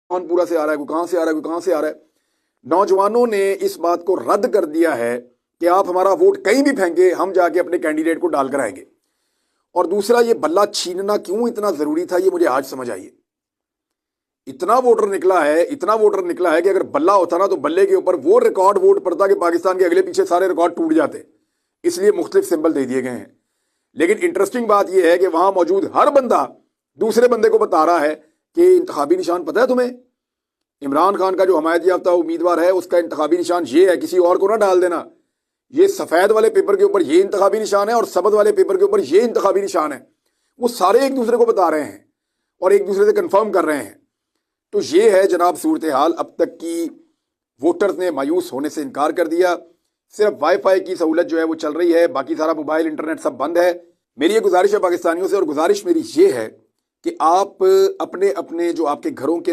कौन पूरा से आ रहा है, कोई कहां से आ रहा है, कोई कहां से आ रहा है। नौजवानों ने इस बात को रद्द कर दिया है कि आप हमारा वोट कहीं भी फेंके, हम जाके अपने कैंडिडेट को डालकर आएंगे। और दूसरा, ये बल्ला छीनना क्यों इतना जरूरी था, ये मुझे आज समझ आई है। इतना वोटर निकला है, इतना वोटर निकला है कि अगर बल्ला होता ना तो बल्ले के ऊपर वो रिकॉर्ड वोट पड़ता कि पाकिस्तान के अगले पीछे सारे रिकॉर्ड टूट जाते, इसलिए मुख्तलिफ सिंबल दे दिए गए हैं। लेकिन इंटरेस्टिंग बात यह है कि वहां मौजूद हर बंदा दूसरे बंदे को बता रहा है कि इंतखाबी निशान पता है तुम्हें, इमरान खान का जो हमायत याफ्ता उम्मीदवार है उसका इंतखाबी निशान ये है, किसी और को ना डाल देना। ये सफेद वाले पेपर के ऊपर ये इंतखाबी निशान है और सबज वाले पेपर के ऊपर ये इंतखाबी निशान है। वो सारे एक दूसरे को बता रहे हैं और एक दूसरे से कंफर्म कर रहे हैं। तो ये है जनाब सूरत हाल। अब तक की वोटर्स ने मायूस होने से इनकार कर दिया। सिर्फ वाईफाई की सहूलत जो है वो चल रही है, बाकी सारा मोबाइल इंटरनेट सब बंद है। मेरी ये गुजारिश है पाकिस्तानियों से, और गुजारिश मेरी ये है कि आप अपने अपने जो आपके घरों के